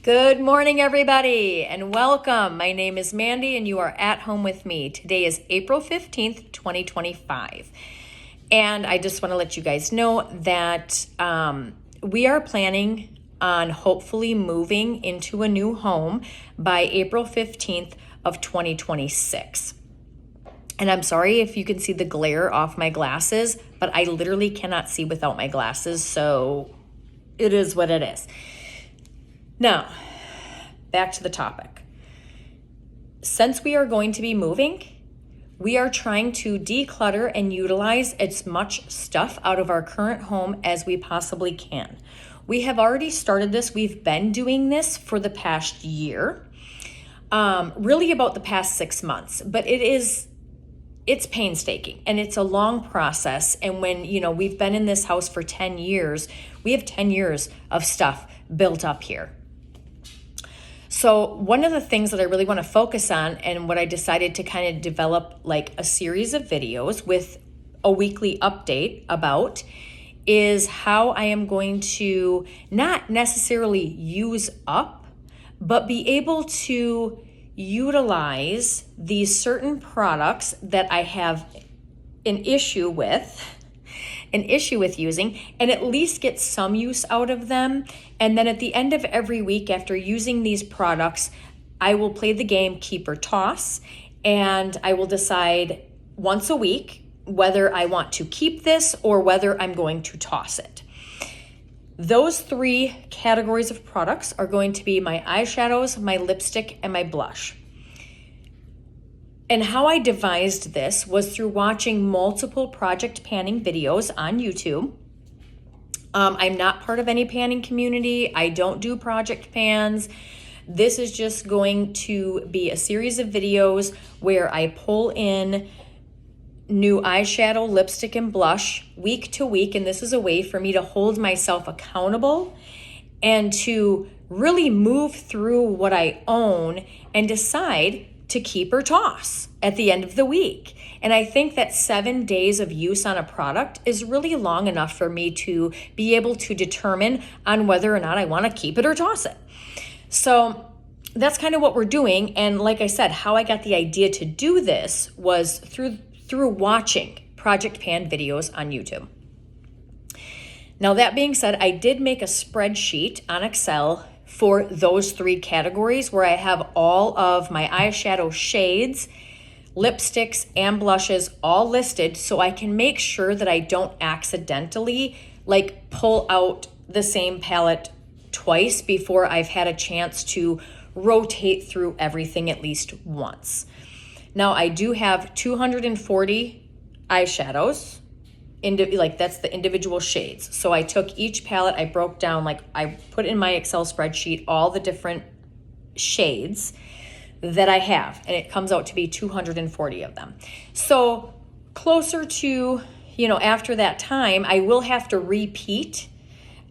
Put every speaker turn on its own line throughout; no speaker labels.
Good morning, everybody, and welcome. My name is Mandy, and you are at home with me. Today is April 15th, 2025. And I just want to let you guys know that we are planning on hopefully moving into a new home by April 15th of 2026. And I'm sorry if you can see the glare off my glasses, but I literally cannot see without my glasses, so it is what it is. Now, back to the topic. Since we are going to be moving, we are trying to declutter and utilize as much stuff out of our current home as we possibly can. We have already started this. We've been doing this for the past year, really about the past 6 months, but it's painstaking and it's a long process. And when, we've been in this house for 10 years, we have 10 years of stuff built up here. So one of the things that I really want to focus on, and what I decided to kind of develop like a series of videos with a weekly update about, is how I am going to not necessarily use up, but be able to utilize these certain products that I have an issue with using, and at least get some use out of them. And then at the end of every week after using these products, I will play the game keep or toss, and I will decide once a week whether I want to keep this or whether I'm going to toss it. Those 3 categories of products are going to be my eyeshadows, my lipstick, and my blush. And how I devised this was through watching multiple project panning videos on YouTube. I'm not part of any panning community. I don't do project pans. This is just going to be a series of videos where I pull in new eyeshadow, lipstick, and blush week to week. And this is a way for me to hold myself accountable and to really move through what I own and decide to keep or toss at the end of the week. And I think that 7 days of use on a product is really long enough for me to be able to determine on whether or not I want to keep it or toss it. So that's kind of what we're doing. And like I said, how I got the idea to do this was through watching project pan videos on YouTube. Now, that being said, I did make a spreadsheet on Excel for those 3 categories where I have all of my eyeshadow shades, lipsticks, and blushes all listed, so I can make sure that I don't accidentally pull out the same palette twice before I've had a chance to rotate through everything at least once. Now, I do have 240 eyeshadows. That's the individual shades. So I took each palette, I broke down, I put in my Excel spreadsheet all the different shades that I have, and it comes out to be 240 of them. So closer to, after that time, I will have to repeat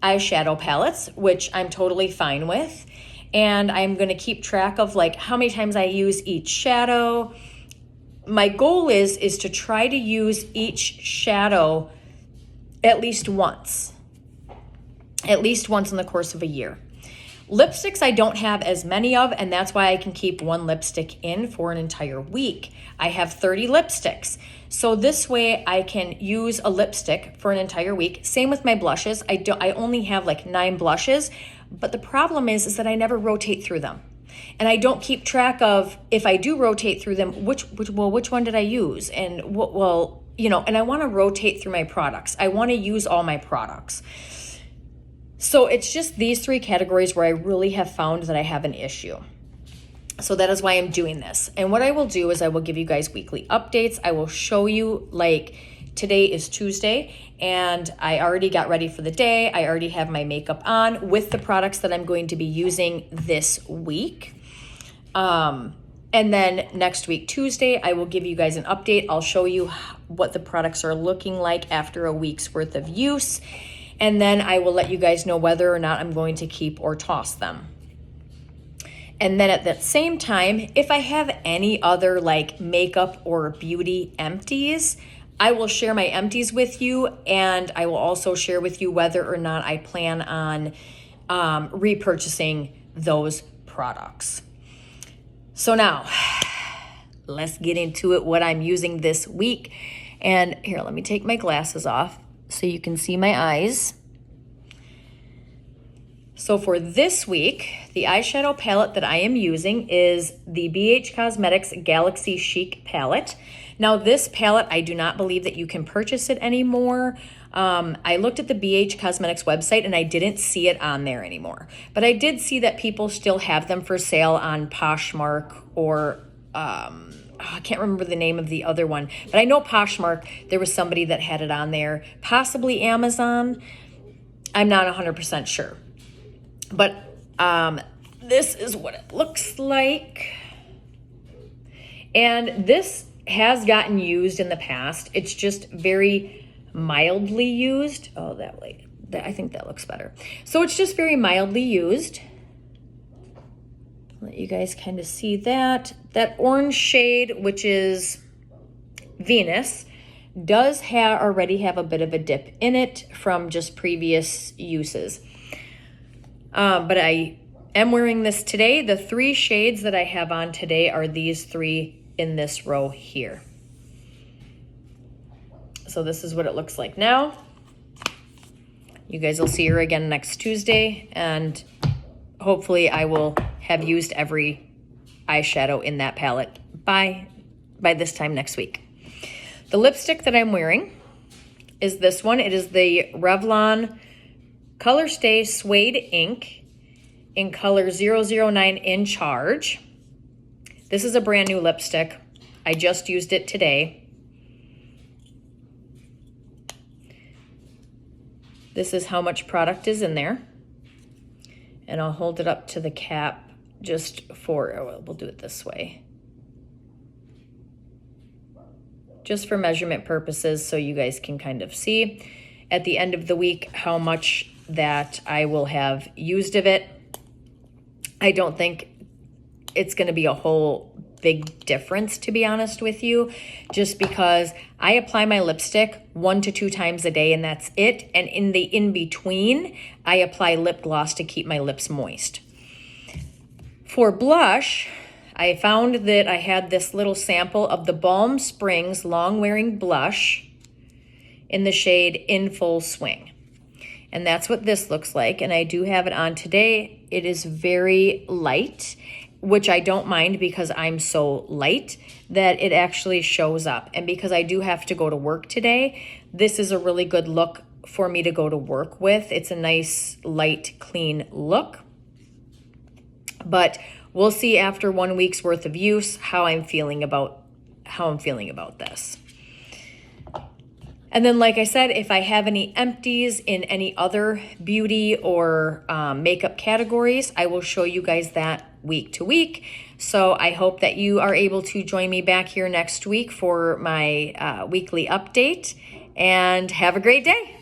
eyeshadow palettes, which I'm totally fine with. And I'm going to keep track of how many times I use each shadow. My goal is to try to use each shadow at least once in the course of a year. Lipsticks I don't have as many of, and that's why I can keep 1 lipstick in for an entire week. I have 30 lipsticks. So this way I can use a lipstick for an entire week. Same with my blushes. I only have 9 blushes, but the problem is that I never rotate through them. And I don't keep track of, if I do rotate through them, which one did I use? And and I want to rotate through my products. I want to use all my products. So it's just these 3 categories where I really have found that I have an issue. So that is why I'm doing this. And what I will do is I will give you guys weekly updates. I will show you, today is Tuesday, and I already got ready for the day. I already have my makeup on with the products that I'm going to be using this week. And then next week, Tuesday, I will give you guys an update. I'll show you what the products are looking like after a week's worth of use. And then I will let you guys know whether or not I'm going to keep or toss them. And then at that same time, if I have any other makeup or beauty empties, I will share my empties with you, and I will also share with you whether or not I plan on repurchasing those products. So now, let's get into it, what I'm using this week. And here, let me take my glasses off so you can see my eyes. So for this week, the eyeshadow palette that I am using is the BH Cosmetics Galaxy Chic palette. Now this palette, I do not believe that you can purchase it anymore. I looked at the BH Cosmetics website and I didn't see it on there anymore. But I did see that people still have them for sale on Poshmark or I can't remember the name of the other one. But I know Poshmark, there was somebody that had it on there. Possibly Amazon. I'm not 100% sure. But this is what it looks like. And this has gotten used in the past. It's just very mildly used. Oh, that way. I think that looks better. So it's just very mildly used. Let you guys kind of see that. That orange shade, which is Venus, does already have a bit of a dip in it from just previous uses. But I am wearing this today. The 3 shades that I have on today are these 3 in this row here. So this is what it looks like now. You guys will see her again next Tuesday, and hopefully I will have used every eyeshadow in that palette by this time next week. The lipstick that I'm wearing is this one. It is the Revlon Color Stay Suede Ink in color 009 in Charge. This is a brand new lipstick. I just used it today. This is how much product is in there. And I'll hold it up to the cap just for, we'll do it this way. Just for measurement purposes so you guys can kind of see at the end of the week how much that I will have used of it. I don't think it's going to be a whole big difference, to be honest with you, just because I apply my lipstick 1 to 2 times a day and that's it. And in the in-between, I apply lip gloss to keep my lips moist. For blush, I found that I had this little sample of the Balm Springs Long Wearing Blush in the shade In Full Swing. And that's what this looks like. And I do have it on today. It is very light, which I don't mind because I'm so light that it actually shows up. And because I do have to go to work today, this is a really good look for me to go to work with. It's a nice, light, clean look. But we'll see after 1 week's worth of use how I'm feeling about this. And then, like I said, if I have any empties in any other beauty or makeup categories, I will show you guys that week to week. So I hope that you are able to join me back here next week for my weekly update, and have a great day.